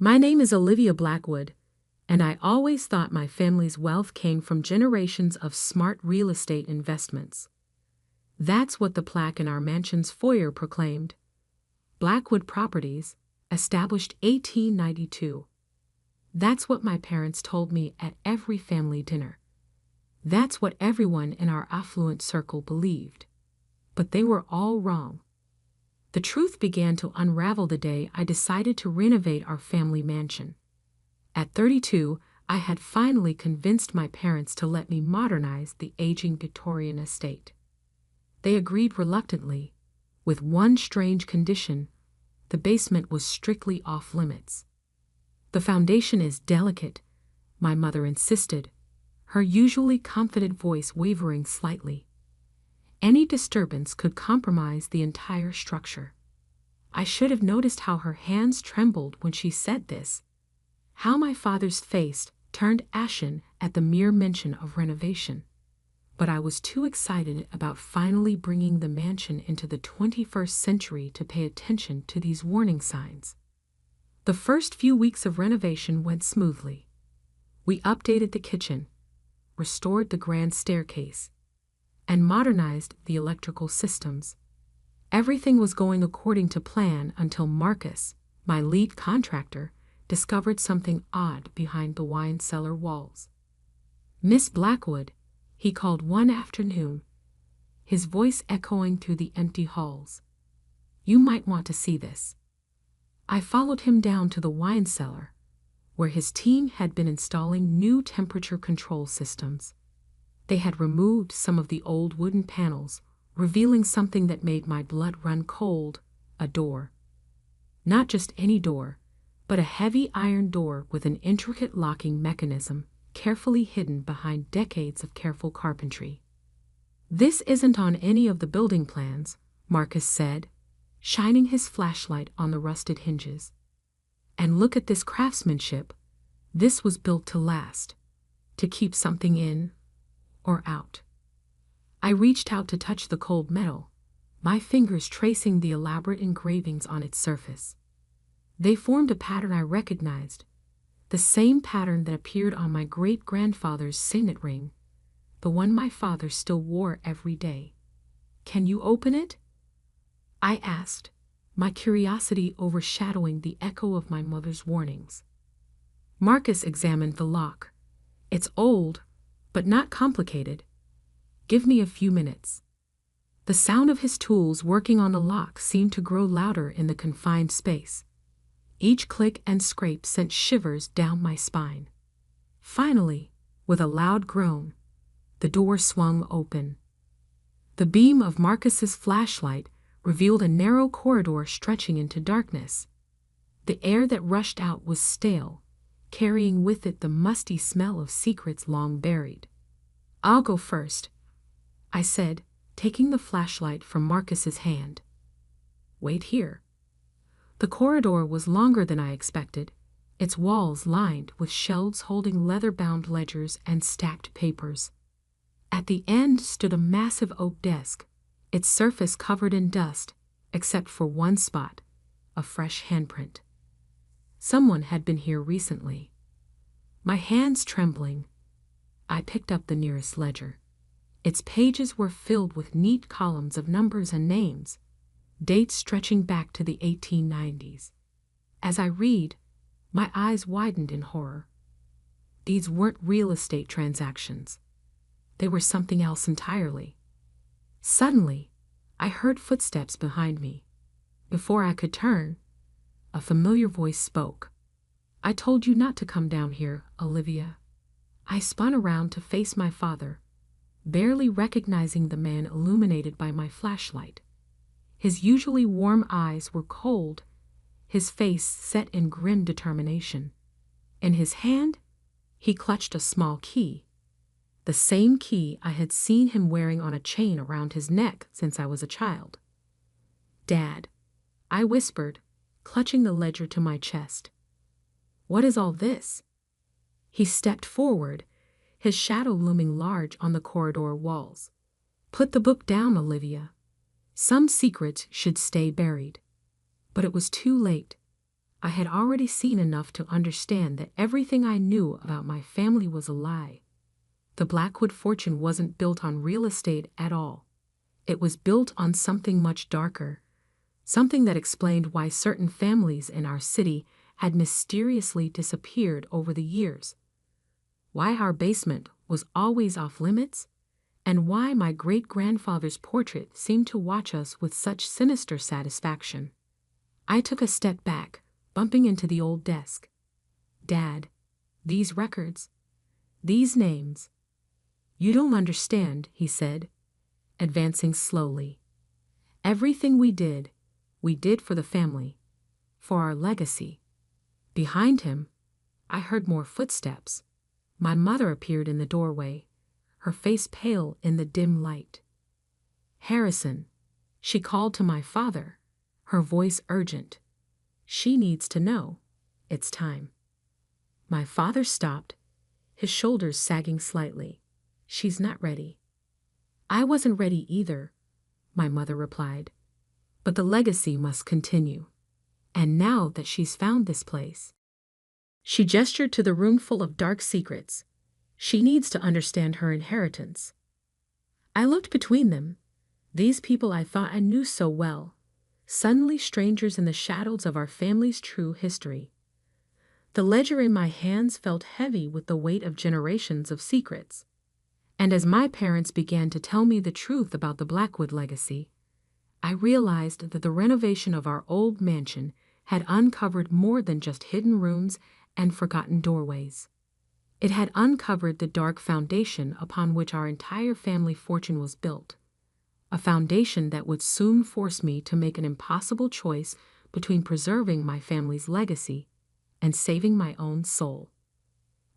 My name is Olivia Blackwood, and I always thought my family's wealth came from generations of smart real estate investments. That's what the plaque in our mansion's foyer proclaimed. Blackwood Properties, established 1892. That's what my parents told me at every family dinner. That's what everyone in our affluent circle believed. But they were all wrong. The truth began to unravel the day I decided to renovate our family mansion. At 32, I had finally convinced my parents to let me modernize the aging Victorian estate. They agreed reluctantly, with one strange condition: the basement was strictly off limits. The foundation is delicate, my mother insisted, her usually confident voice wavering slightly. Any disturbance could compromise the entire structure. I should have noticed how her hands trembled when she said this, how my father's face turned ashen at the mere mention of renovation. But I was too excited about finally bringing the mansion into the 21st century to pay attention to these warning signs. The first few weeks of renovation went smoothly. We updated the kitchen, restored the grand staircase, and modernized the electrical systems. Everything was going according to plan until Marcus, my lead contractor, discovered something odd behind the wine cellar walls. "Miss Blackwood," he called one afternoon, his voice echoing through the empty halls. "You might want to see this." I followed him down to the wine cellar, where his team had been installing new temperature control systems. They had removed some of the old wooden panels, revealing something that made my blood run cold: a door. Not just any door, but a heavy iron door with an intricate locking mechanism, carefully hidden behind decades of careful carpentry. "This isn't on any of the building plans," Marcus said, shining his flashlight on the rusted hinges. "And look at this craftsmanship. This was built to last, to keep something in or out." I reached out to touch the cold metal, my fingers tracing the elaborate engravings on its surface. They formed a pattern I recognized, the same pattern that appeared on my great-grandfather's signet ring, the one my father still wore every day. "Can you open it?" I asked, my curiosity overshadowing the echo of my mother's warnings. Marcus examined the lock. "It's old, but not complicated. Give me a few minutes." The sound of his tools working on the lock seemed to grow louder in the confined space. Each click and scrape sent shivers down my spine. Finally, with a loud groan, the door swung open. The beam of Marcus's flashlight revealed a narrow corridor stretching into darkness. The air that rushed out was stale, carrying with it the musty smell of secrets long buried. "I'll go first," I said, taking the flashlight from Marcus's hand. "Wait here." The corridor was longer than I expected, its walls lined with shelves holding leather-bound ledgers and stacked papers. At the end stood a massive oak desk, its surface covered in dust, except for one spot, a fresh handprint. Someone had been here recently. My hands trembling, I picked up the nearest ledger. Its pages were filled with neat columns of numbers and names, dates stretching back to the 1890s. As I read, my eyes widened in horror. These weren't real estate transactions. They were something else entirely. Suddenly, I heard footsteps behind me. Before I could turn, a familiar voice spoke. "I told you not to come down here, Olivia." I spun around to face my father, barely recognizing the man illuminated by my flashlight. His usually warm eyes were cold, his face set in grim determination. In his hand, he clutched a small key, the same key I had seen him wearing on a chain around his neck since I was a child. "Dad," I whispered, clutching the ledger to my chest. "What is all this?" He stepped forward, his shadow looming large on the corridor walls. "Put the book down, Olivia. Some secrets should stay buried." But it was too late. I had already seen enough to understand that everything I knew about my family was a lie. The Blackwood fortune wasn't built on real estate at all. It was built on something much darker, something that explained why certain families in our city had mysteriously disappeared over the years, why our basement was always off limits, and why my great-grandfather's portrait seemed to watch us with such sinister satisfaction. I took a step back, bumping into the old desk. "Dad, these records, these names. You don't understand," he said, advancing slowly. "Everything we did for the family, for our legacy." Behind him, I heard more footsteps. My mother appeared in the doorway, her face pale in the dim light. "Harrison," she called to my father, her voice urgent. "She needs to know. It's time." My father stopped, his shoulders sagging slightly. "She's not ready." "I wasn't ready either," my mother replied. "But the legacy must continue. And now that she's found this place," she gestured to the room full of dark secrets, "she needs to understand her inheritance." I looked between them, these people I thought I knew so well, suddenly strangers in the shadows of our family's true history. The ledger in my hands felt heavy with the weight of generations of secrets. And as my parents began to tell me the truth about the Blackwood legacy, I realized that the renovation of our old mansion had uncovered more than just hidden rooms and forgotten doorways. It had uncovered the dark foundation upon which our entire family fortune was built, a foundation that would soon force me to make an impossible choice between preserving my family's legacy and saving my own soul.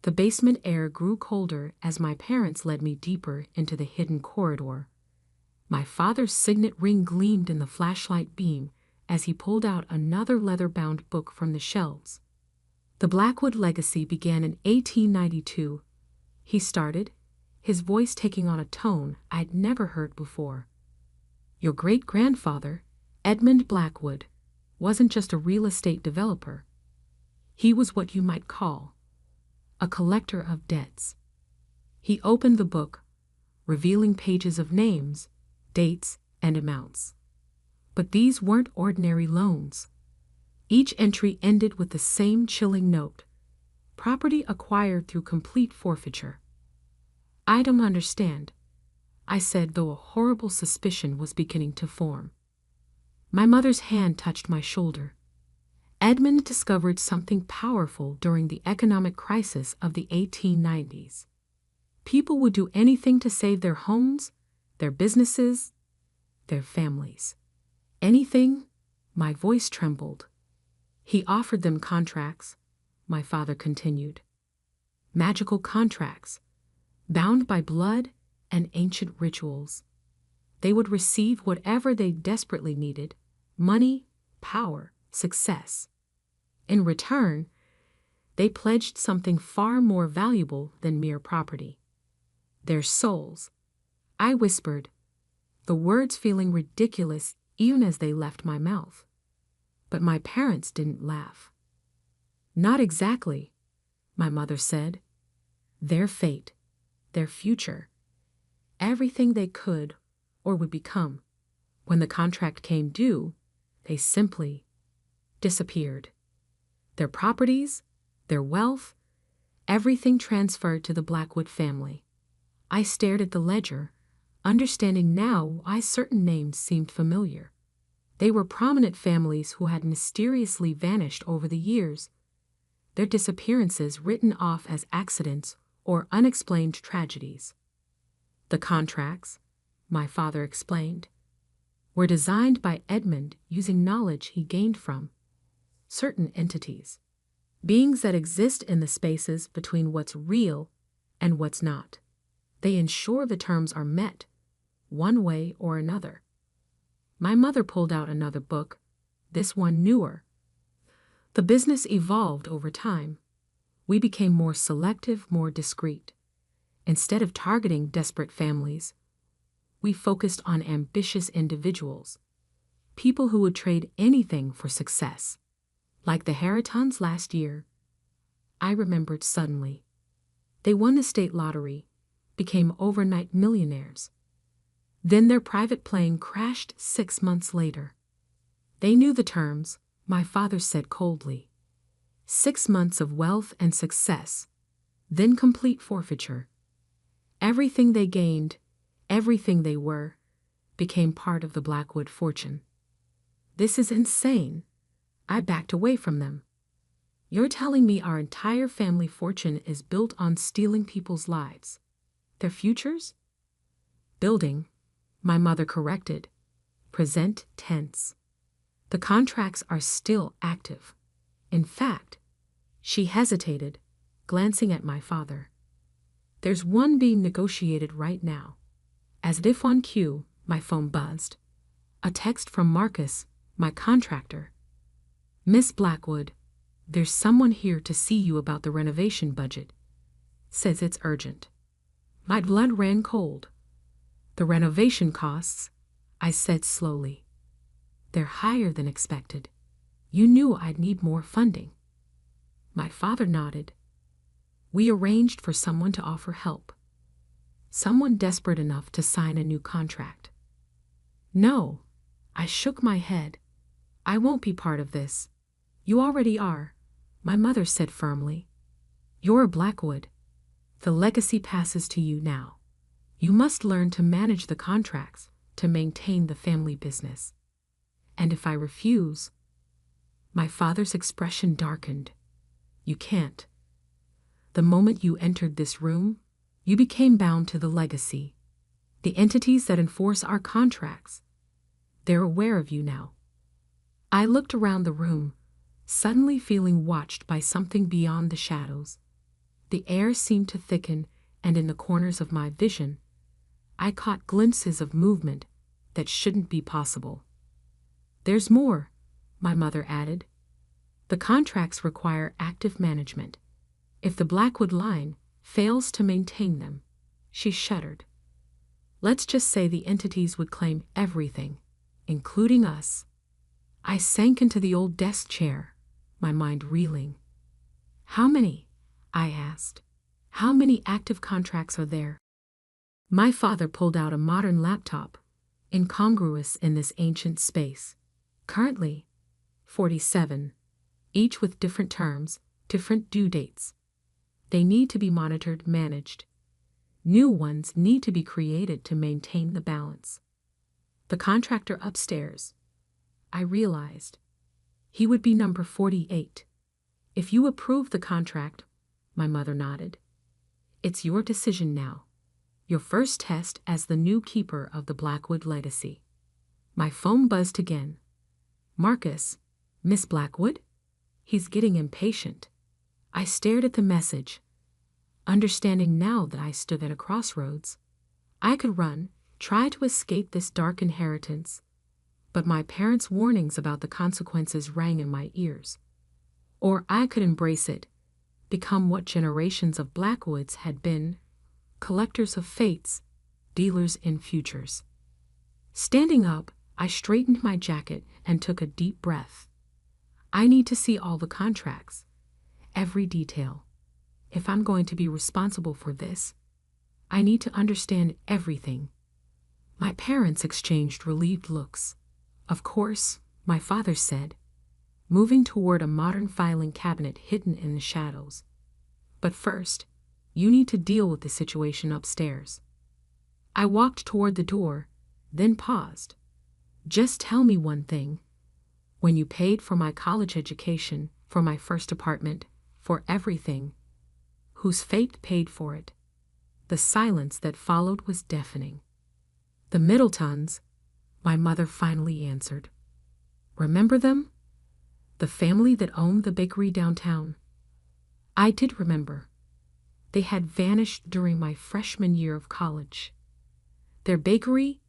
The basement air grew colder as my parents led me deeper into the hidden corridor. My father's signet ring gleamed in the flashlight beam as he pulled out another leather-bound book from the shelves. "The Blackwood legacy began in 1892, he started, his voice taking on a tone I'd never heard before. "Your great-grandfather, Edmund Blackwood, wasn't just a real estate developer. He was what you might call a collector of debts." He opened the book, revealing pages of names, dates, and amounts. But these weren't ordinary loans. Each entry ended with the same chilling note: property acquired through complete forfeiture. "I don't understand," I said, though a horrible suspicion was beginning to form. My mother's hand touched my shoulder. "Edmund discovered something powerful during the economic crisis of the 1890s. People would do anything to save their homes, their businesses, their families. Anything." My voice trembled. "He offered them contracts," my father continued. "Magical contracts, bound by blood and ancient rituals. They would receive whatever they desperately needed: money, power, success. In return, they pledged something far more valuable than mere property: their souls." I whispered, the words feeling ridiculous even as they left my mouth. But my parents didn't laugh. "Not exactly," my mother said. "Their fate, their future, everything they could or would become. When the contract came due, they simply disappeared. Their properties, their wealth, everything transferred to the Blackwood family." I stared at the ledger, understanding now why certain names seemed familiar. They were prominent families who had mysteriously vanished over the years, their disappearances written off as accidents or unexplained tragedies. "The contracts," my father explained, "were designed by Edmund using knowledge he gained from certain entities, beings that exist in the spaces between what's real and what's not. They ensure the terms are met, one way or another." My mother pulled out another book, this one newer. The business evolved over time. We became more selective, more discreet. Instead of targeting desperate families, we focused on ambitious individuals, people who would trade anything for success. Like the Harritons last year. I remembered suddenly. They won the state lottery, became overnight millionaires. Then their private plane crashed 6 months later. They knew the terms, my father said coldly. 6 months of wealth and success, then complete forfeiture. Everything they gained, everything they were, became part of the Blackwood fortune. This is insane. I backed away from them. You're telling me our entire family fortune is built on stealing people's lives? Their futures? Building, my mother corrected. Present tense. The contracts are still active. In fact, she hesitated, glancing at my father. There's one being negotiated right now. As if on cue, my phone buzzed. A text from Marcus, my contractor. Miss Blackwood, there's someone here to see you about the renovation budget. Says it's urgent. My blood ran cold. The renovation costs, I said slowly. They're higher than expected. You knew I'd need more funding. My father nodded. We arranged for someone to offer help. Someone desperate enough to sign a new contract. No, I shook my head. I won't be part of this. You already are, my mother said firmly. You're Blackwood. The legacy passes to you now. You must learn to manage the contracts to maintain the family business. And if I refuse, my father's expression darkened. You can't. The moment you entered this room, you became bound to the legacy. The entities that enforce our contracts. They're aware of you now. I looked around the room, suddenly feeling watched by something beyond the shadows. The air seemed to thicken, and in the corners of my vision, I caught glimpses of movement that shouldn't be possible. There's more, my mother added. The contracts require active management. If the Blackwood line fails to maintain them, she shuddered. Let's just say the entities would claim everything, including us. I sank into the old desk chair, my mind reeling. How many? I asked. How many active contracts are there? My father pulled out a modern laptop, incongruous in this ancient space. Currently, 47, each with different terms, different due dates. They need to be monitored, managed. New ones need to be created to maintain the balance. The contractor upstairs, I realized. He would be number 48. If you approve the contract, my mother nodded. It's your decision now. Your first test as the new keeper of the Blackwood legacy. My phone buzzed again. Marcus, Miss Blackwood? He's getting impatient. I stared at the message, understanding now that I stood at a crossroads. I could run, try to escape this dark inheritance, but my parents' warnings about the consequences rang in my ears. Or I could embrace it, become what generations of Blackwoods had been, collectors of fates, dealers in futures. Standing up, I straightened my jacket and took a deep breath. I need to see all the contracts, every detail. If I'm going to be responsible for this, I need to understand everything. My parents exchanged relieved looks. Of course, my father said, moving toward a modern filing cabinet hidden in the shadows. But first, you need to deal with the situation upstairs. I walked toward the door, then paused. Just tell me one thing. When you paid for my college education, for my first apartment, for everything, whose fate paid for it? The silence that followed was deafening. The Middletons, my mother finally answered. Remember them? The family that owned the bakery downtown. I did remember. They had vanished during my freshman year of college. Their bakery,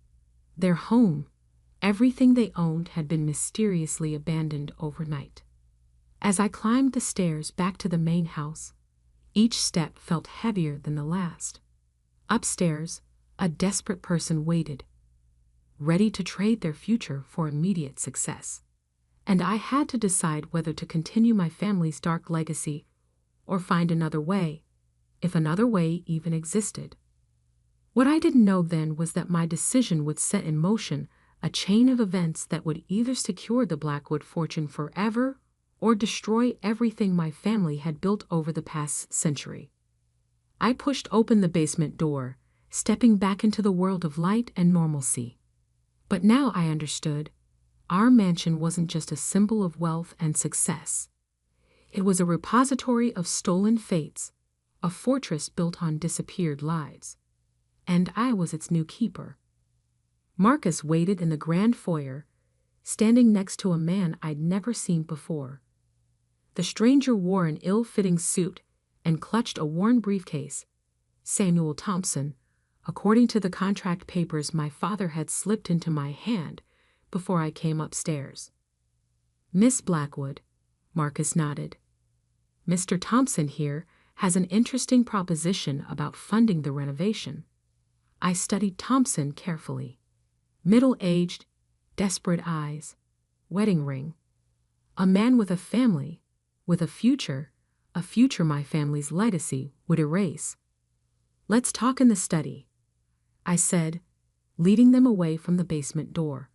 their home, everything they owned had been mysteriously abandoned overnight. As I climbed the stairs back to the main house, each step felt heavier than the last. Upstairs, a desperate person waited, ready to trade their future for immediate success. and I had to decide whether to continue my family's dark legacy or find another way, if another way even existed. What I didn't know then was that my decision would set in motion a chain of events that would either secure the Blackwood fortune forever or destroy everything my family had built over the past century. I pushed open the basement door, stepping back into the world of light and normalcy. But now I understood. Our mansion wasn't just a symbol of wealth and success. It was a repository of stolen fates, a fortress built on disappeared lives. And I was its new keeper. Marcus waited in the grand foyer, standing next to a man I'd never seen before. The stranger wore an ill-fitting suit and clutched a worn briefcase. Samuel Thompson, according to the contract papers my father had slipped into my hand before I came upstairs. Miss Blackwood, Marcus nodded. Mr. Thompson here has an interesting proposition about funding the renovation. I studied Thompson carefully. Middle-aged, desperate eyes, wedding ring. A man with a family, with a future my family's legacy would erase. Let's talk in the study, I said, leading them away from the basement door.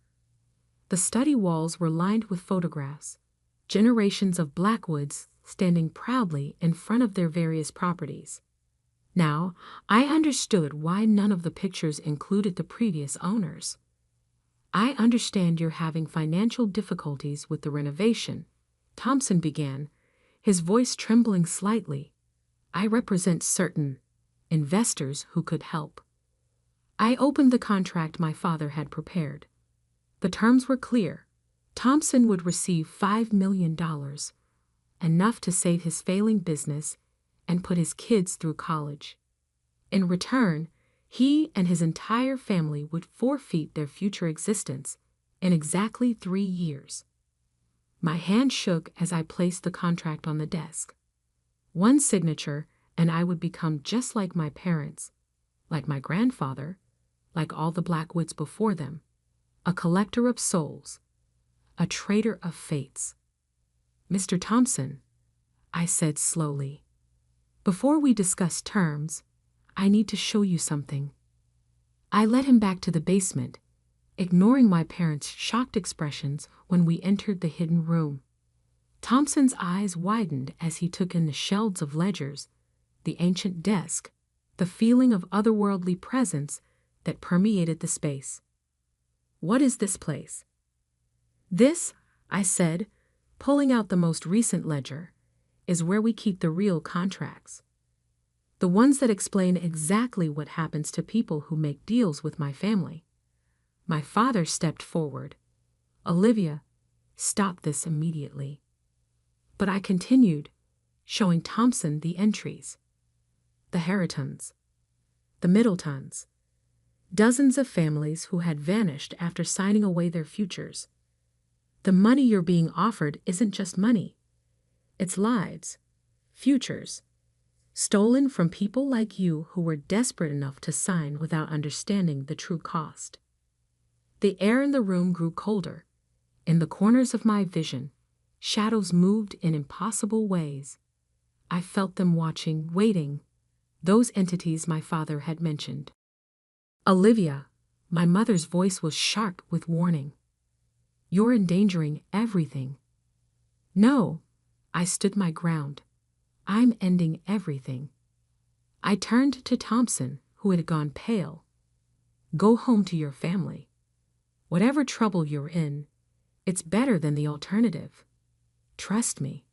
The study walls were lined with photographs, generations of Blackwoods standing proudly in front of their various properties. Now, I understood why none of the pictures included the previous owners. I understand you're having financial difficulties with the renovation, Thompson began, his voice trembling slightly. I represent certain investors who could help. I opened the contract my father had prepared. The terms were clear. Thompson would receive $5 million, enough to save his failing business and put his kids through college. In return, he and his entire family would forfeit their future existence in exactly 3 years. My hand shook as I placed the contract on the desk. One signature, and I would become just like my parents, like my grandfather, like all the Blackwoods before them, a collector of souls, a trader of fates. Mr. Thompson, I said slowly, before we discuss terms, I need to show you something. I led him back to the basement, ignoring my parents' shocked expressions when we entered the hidden room. Thompson's eyes widened as he took in the shelves of ledgers, the ancient desk, the feeling of otherworldly presence that permeated the space. What is this place? This, I said, pulling out the most recent ledger, is where we keep the real contracts. The ones that explain exactly what happens to people who make deals with my family. My father stepped forward. Olivia, stop this immediately. But I continued, showing Thompson the entries. The Harringtons, the Middletons, dozens of families who had vanished after signing away their futures. The money you're being offered isn't just money. It's lives, futures, stolen from people like you who were desperate enough to sign without understanding the true cost. The air in the room grew colder. In the corners of my vision, shadows moved in impossible ways. I felt them watching, waiting, those entities my father had mentioned. Olivia, my mother's voice was sharp with warning. You're endangering everything. No, I stood my ground. I'm ending everything. I turned to Thompson, who had gone pale. Go home to your family. Whatever trouble you're in, it's better than the alternative. Trust me.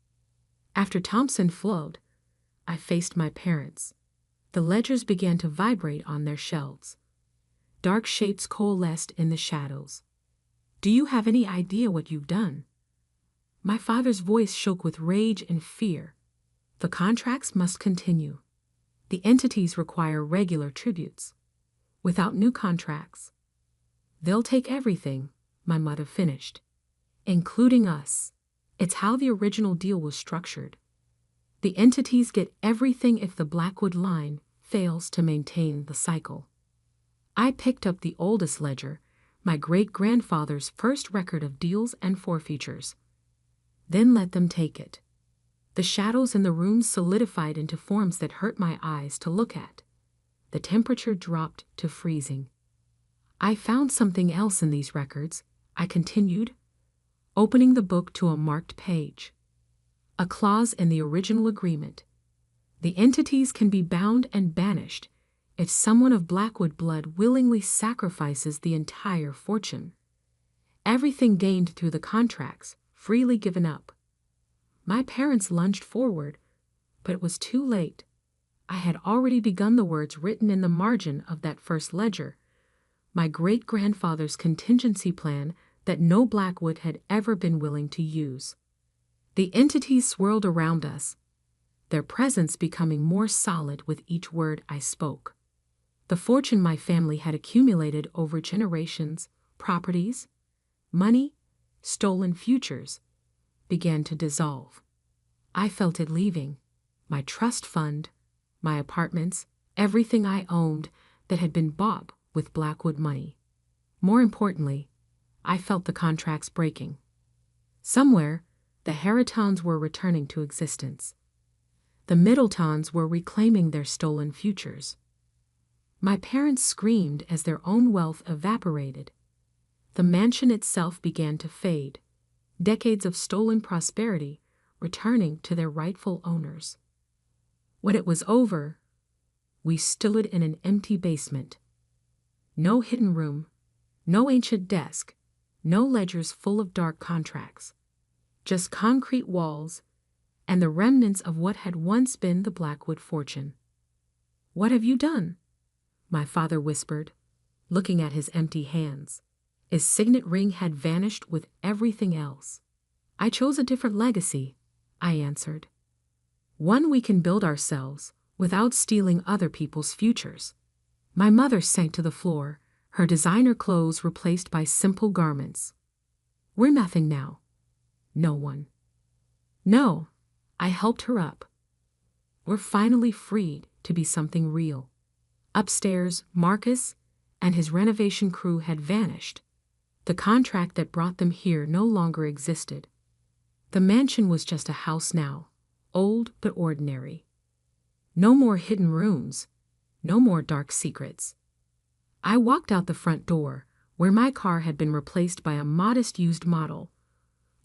After Thompson flowed, I faced my parents. The ledgers began to vibrate on their shelves. Dark shapes coalesced in the shadows. Do you have any idea what you've done? My father's voice shook with rage and fear. The contracts must continue. The entities require regular tributes. Without new contracts, they'll take everything, my mother finished, including us. It's how the original deal was structured. The entities get everything if the Blackwood line fails to maintain the cycle. I picked up the oldest ledger, my great-grandfather's first record of deals and forfeitures. Then let them take it. The shadows in the room solidified into forms that hurt my eyes to look at. The temperature dropped to freezing. I found something else in these records, I continued, opening the book to a marked page. A clause in the original agreement. The entities can be bound and banished if someone of Blackwood blood willingly sacrifices the entire fortune. Everything gained through the contracts, freely given up. My parents lunged forward, but it was too late. I had already begun the words written in the margin of that first ledger, my great-grandfather's contingency plan that no Blackwood had ever been willing to use. The entities swirled around us, their presence becoming more solid with each word I spoke. The fortune my family had accumulated over generations, properties, money, stolen futures, began to dissolve. I felt it leaving. My trust fund, my apartments, everything I owned that had been bought with Blackwood money. More importantly, I felt the contracts breaking. Somewhere, the Harritons were returning to existence. The Middletons were reclaiming their stolen futures. My parents screamed as their own wealth evaporated. The mansion itself began to fade, decades of stolen prosperity returning to their rightful owners. When it was over, we stood in an empty basement. No hidden room, no ancient desk, no ledgers full of dark contracts. Just concrete walls and the remnants of what had once been the Blackwood fortune. "What have you done?" my father whispered, looking at his empty hands. His signet ring had vanished with everything else. "I chose a different legacy," I answered. "One we can build ourselves without stealing other people's futures." My mother sank to the floor, her designer clothes replaced by simple garments. "We're nothing now." "No one." "No," I helped her up. "We're finally freed to be something real." Upstairs, Marcus and his renovation crew had vanished. The contract that brought them here no longer existed. The mansion was just a house now, old but ordinary. No more hidden rooms, no more dark secrets. I walked out the front door, where my car had been replaced by a modest used model,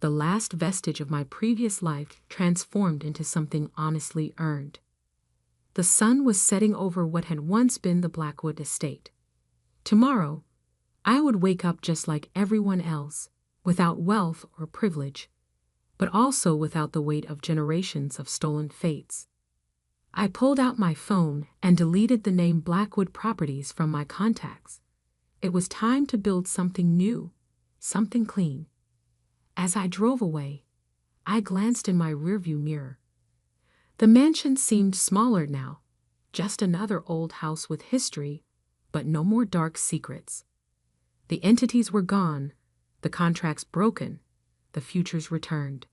the last vestige of my previous life transformed into something honestly earned. The sun was setting over what had once been the Blackwood estate. Tomorrow, I would wake up just like everyone else, without wealth or privilege, but also without the weight of generations of stolen fates. I pulled out my phone and deleted the name Blackwood Properties from my contacts. It was time to build something new, something clean. As I drove away, I glanced in my rearview mirror. The mansion seemed smaller now, just another old house with history, but no more dark secrets. The entities were gone, the contracts broken, the futures returned.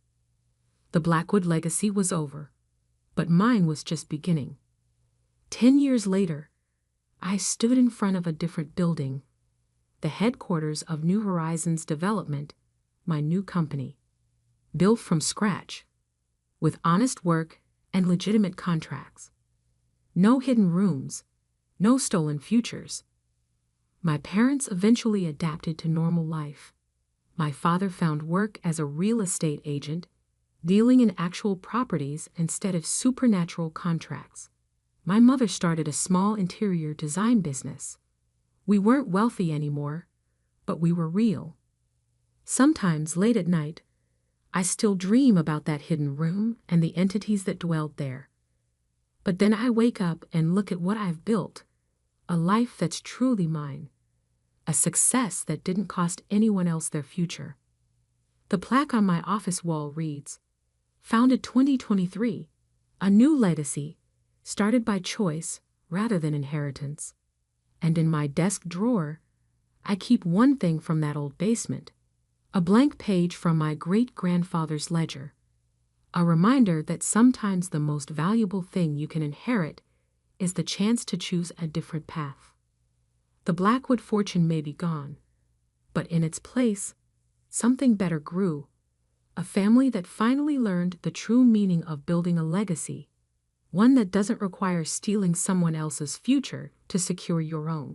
The Blackwood legacy was over, but mine was just beginning. 10 years later, I stood in front of a different building, the headquarters of New Horizons Development, my new company, built from scratch, with honest work and legitimate contracts. No hidden rooms, no stolen futures. My parents eventually adapted to normal life. My father found work as a real estate agent, dealing in actual properties instead of supernatural contracts. My mother started a small interior design business. We weren't wealthy anymore, but we were real. Sometimes, late at night, I still dream about that hidden room and the entities that dwelled there. But then I wake up and look at what I've built, a life that's truly mine, a success that didn't cost anyone else their future. The plaque on my office wall reads, "Founded 2023, a new legacy, started by choice rather than inheritance." And in my desk drawer, I keep one thing from that old basement, a blank page from my great-grandfather's ledger, a reminder that sometimes the most valuable thing you can inherit is the chance to choose a different path. The Blackwood fortune may be gone, but in its place, something better grew, A family that finally learned the true meaning of building a legacy, one that doesn't require stealing someone else's future to secure your own.